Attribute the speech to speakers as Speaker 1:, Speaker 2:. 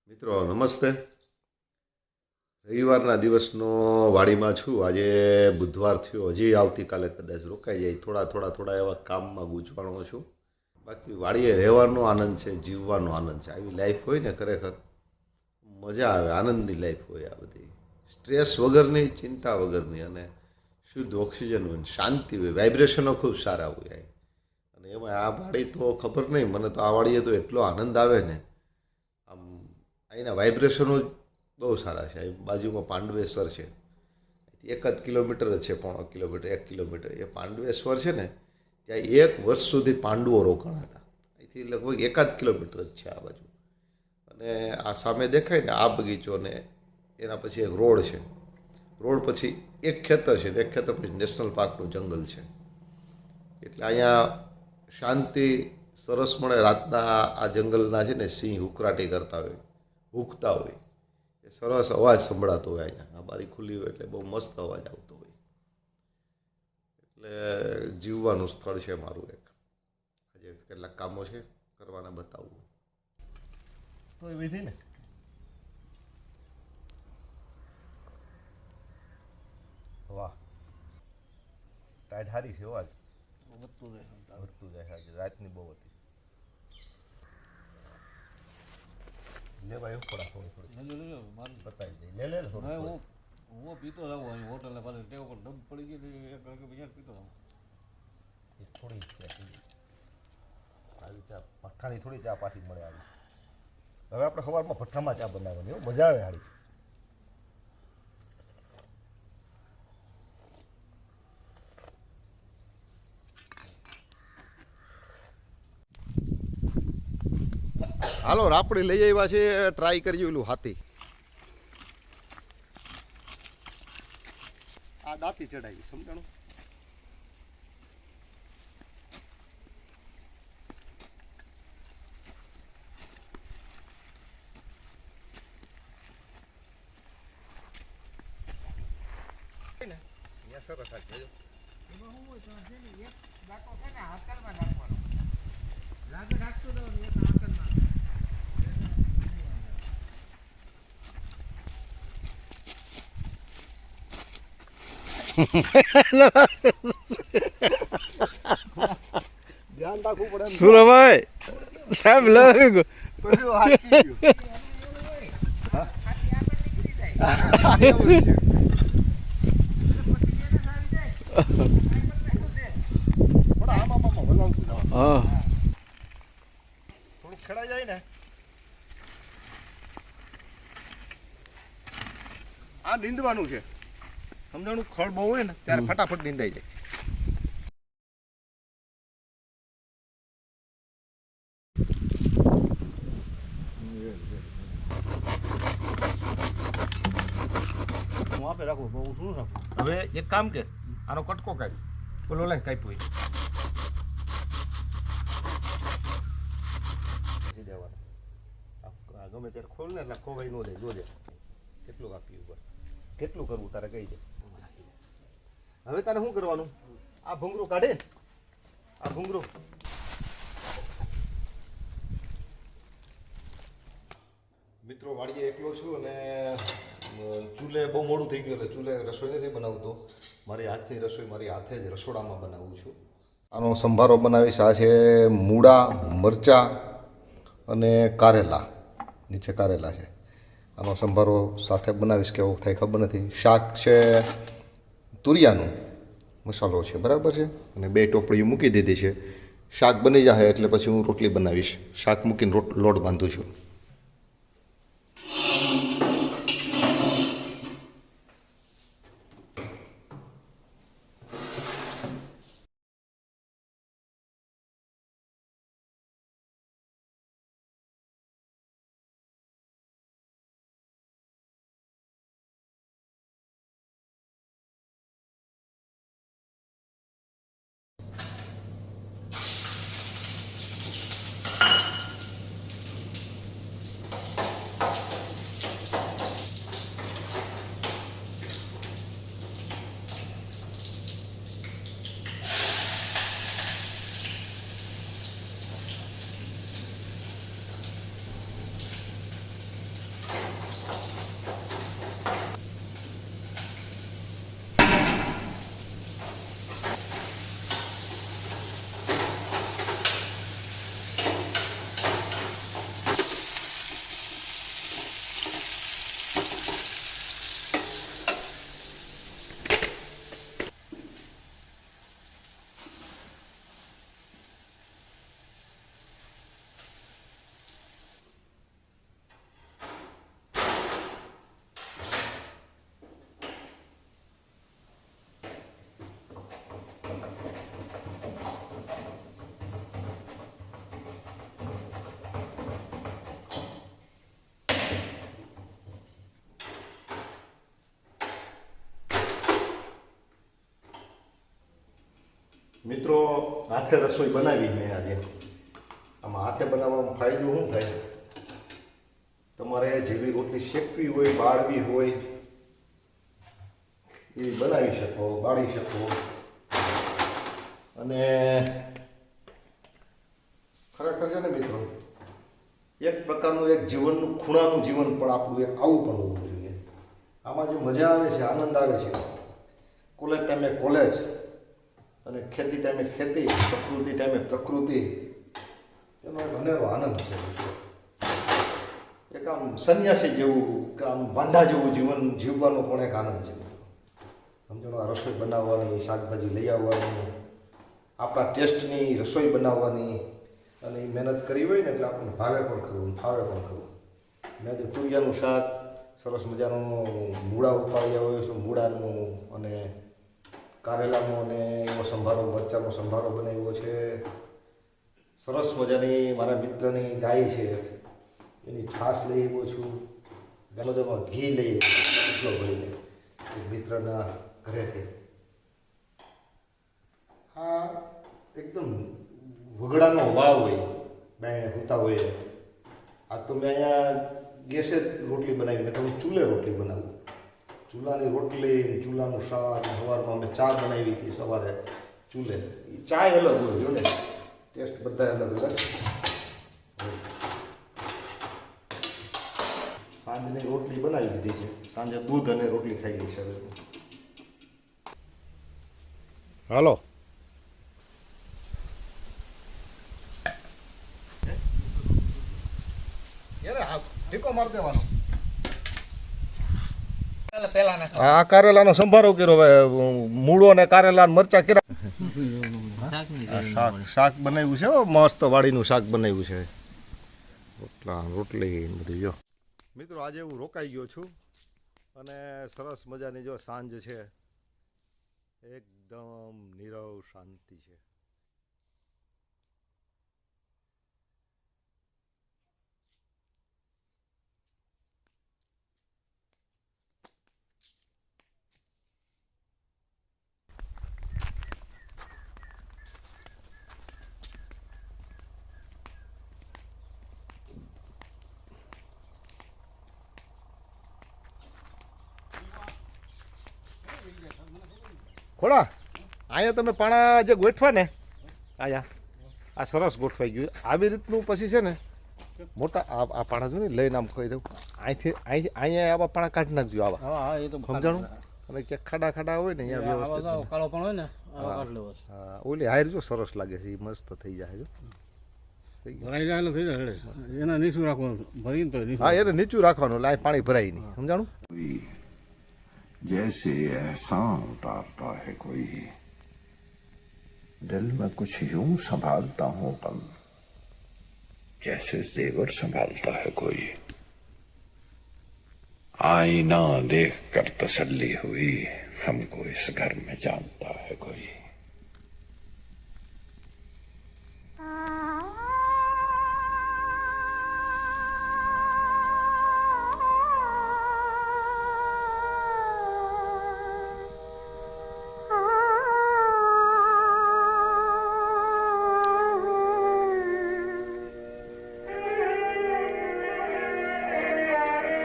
Speaker 1: મિત્રો નમસ્તે. રવિવારના દિવસનો વાડીમાં છું. આજે બુધવાર થયો, હજી આવતીકાલે કદાચ રોકાઈ જાય. થોડા એવા કામમાં ગૂંચવાણો છું. બાકી વાડીએ રહેવાનો આનંદ છે, જીવવાનો આનંદ છે. આવી લાઈફ હોય ને ખરેખર મજા આવે, આનંદની લાઈફ હોય આ બધી. સ્ટ્રેસ વગરની, ચિંતા વગરની, અને શુદ્ધ ઓક્સિજન હોય, શાંતિ હોય, વાઇબ્રેશનો ખૂબ સારા હોય. અને એમાં આ વાડી તો ખબર નહીં, મને તો આ વાડીએ તો એટલો આનંદ આવે ને. આમ અહીંના વાઇબ્રેશનો જ બહુ સારા છે. અહીં બાજુમાં પાંડવેશ્વર છે, એક જ કિલોમીટર જ છે, 1.5 કિલોમીટર, 1 કિલોમીટર. એ પાંડવેશ્વર છે ને, ત્યાં 1 વર્ષ સુધી પાંડવો રોકાણા હતા. અહીંથી લગભગ 1 કિલોમીટર જ છે આ બાજુ. અને આ સામે દેખાય ને આ બગીચો, ને એના પછી એક રોડ છે. રોડ પછી એક ખેતર છે, એક ખેતર પછી નેશનલ પાર્કનું જંગલ છે. એટલે અહીંયા શાંતિ સરસ મળે. રાતના આ જંગલના છે ને સિંહ ઉકરાટી કરતા હોય, હૂકતા હોય, એ સરસ અવાજ સંભળાતો હોય. અહીંયા આ બારી ખુલ્લી હોય એટલે બહુ મસ્ત અવાજ આવતો હોય. એટલે જીવવાનું સ્થળ છે મારું એક. આજે કેટલાક કામો છે કરવાના, બતાવવું તો એ વિધિ ને. વાહ, ટાઈટ હારી છે અવાજ વધતું જાય. આજે રાતની બહુ હતી. લે ભાઈ થોડા થોડી બતાવી દે. લે
Speaker 2: હું પીતો રહું અહીં હોટલ પાસે ટેવ પર ડબ પડી ગઈ એક બીજા પીતો રહું.
Speaker 1: એ થોડી છે આવી ચા, ભઠ્ઠાની થોડી ચા પાછી મળે આવી. હવે આપણે સવારમાં ભઠ્ઠામાં ચા બનાવવાની, મજા આવે હારી. હાલો, રાપડી લઈ આવ્યા છે, ટ્રાય કરી ઓલું હાથી. આ દાંતી ચડાવી, સમજાણું? સરસ હાથી.
Speaker 2: એમાં શું હોય તો છે ને એક દાંતો છે ને હાકરમાં નાખવાનો, લાગે નાખતું દઉં ને એક હાકરમાં.
Speaker 1: ધ્યાન રાખવું પડે.
Speaker 3: સુરભાઈ સાહેબ લઈ
Speaker 1: થોડુંક ખેડાઈ જાય ને. આ નીંદવાનું છે, સમજાણું? ખડ બહુ હોય ને ત્યારે ફટાફટ નીંદાઈ જાય. હું આપે રાખું, બહુ શું રાખું. હવે એક કામ કે આનો કટકો કાઢ, બોલો લઈને કાપ્યો દેવાનો. ગમે ત્યારે ખોલ ને એટલે ખોવાઈ ન જાય. જોજે કેટલું કાપ્યું ઉપર, કેટલું કરવું તારે કહી દે. હવે તારે શું કરવાનું? આ ભૂંગરું કાઢે, આ ભૂંગરું. મિત્રો, વાડીએ એકલો છું અને ચૂલે બહુ મોડું થઈ ગયું, એટલે ચૂલે રસોઈ નથી બનાવતો. મારી હાથની રસોઈ મારી હાથે જ રસોડામાં બનાવું છું. આનો સંભારો બનાવીશ. આ છે મૂળા, મરચાં અને કારેલા. નીચે કારેલા છે. આનો સંભારો સાથે બનાવીશ, કેવો થાય ખબર નથી. શાક છે તુરિયાનું, મસાલો છે, બરાબર છે. અને 2 ટોપડીઓ મૂકી દીધી છે. શાક બની જાય એટલે પછી હું રોટલી બનાવીશ. શાક મૂકીને લોટ બાંધું છું. મિત્રો હાથે રસોઈ બનાવી મેં આજે. આમાં હાથે બનાવવામાં ફાયદો શું થાય? તમારે જેવી રોટલી શેકવી હોય, બાળવી હોય એ બનાવી શકો, બાળી શકો. અને ખરેખર છે ને મિત્રો, એક પ્રકારનું એક જીવનનું ખૂણાનું જીવન પણ આપણું એક આવું પણ હોવું જોઈએ. આમાં જે મજા આવે છે, આનંદ આવે છે, કોલેજ ટાઈમે કોલેજ અને ખેતી ટાઈમે ખેતી, પ્રકૃતિ ટાઈમે પ્રકૃતિ, એનો એક અનેરો આનંદ છે. એક આમ સંન્યાસી જેવું કે આમ વાંઢા જેવું જીવન જીવવાનો પણ એક આનંદ છે. સમજો, આ રસોઈ બનાવવાની, શાકભાજી લઈ આવવાની, આપણા ટેસ્ટની રસોઈ બનાવવાની, અને એ મહેનત કરી હોય ને એટલે આપણને ભાવે પણ ખરું, ફાવે પણ ખરું. મેં જે તુરિયાનું શાક સરસ મજાનું મૂળા ઉપાડ્યા હોય છે, મૂળાનું અને કારેલાનો અને એવો સંભારો, મરચાંનો સંભારો બનાવ્યો છે. સરસ મજાની મારા મિત્રની ગાય છે, એની છાશ લઈ આવ્યો છું. ગમે ઘી લઈએ એટલો ભરીને એક મિત્રના ઘરેથી. હા, એકદમ વગડાનો વાવ હોય, બાયણે સૂતા હોય. આ તો મેં અહીંયા ગેસે જ રોટલી બનાવી, મેં તો ચૂલે રોટલી બનાવું. ચૂલાની રોટલી, ચૂલાનું શાક. સવારમાં અમે ચા બનાવી હતી સવારે ચૂલે. એ ચાય અલગ હોય, જો ને ટેસ્ટ બધા અલગ અલગ. સાંજની રોટલી બનાવી દીધી છે. સાંજે દૂધ અને રોટલી ખાઈ ગઈ છે. હાલો, ઠીકો મારી દેવાનો. આ કારેલાનો સંભારો કર્યો, મૂળો અને કારેલા મરચા કર્યા. શાક બનાવ્યું છે, મસ્ત વાડીનું શાક બનાવ્યું છે. રોટલી બધું. જો મિત્રો, આજે હું રોકાઈ ગયો છું અને સરસ મજાની જો સાંજ છે, એકદમ નીરવ શાંતિ છે. ખોડા અહીંયા તમે પાણા જે ગોઠવા ને, અહીંયા આ સરસ ગોઠવાઈ ગયું. આવી રીતનું પછી છે ને મોટા આ પાણા જો ને લઈને આમ કહી દઉં, અહીંથી અહીંયા આવા પાણા કાઢી નાખજો. આવા સમજાણું? અને ક્યાંક ખાડા ખાડા હોય ને અહીંયા વ્યવસ્થિત કાળો પણ હોય ને, હા, ઓલી હાયર જો સરસ લાગે છે, એ મસ્ત થઈ જાય. જો
Speaker 3: એના નીચું રાખવાનું, ભરીને તો
Speaker 1: હા, એને નીચું રાખવાનું, એટલે પાણી ભરાય નહીં. સમજાણું?
Speaker 4: जैसे एहसान उतारता है कोई, दिल में कुछ यूं संभालता हूं पल, जैसे जेवर संभालता है कोई. आईना देख कर तसल्ली हुई, हमको इस घर में जानता है कोई.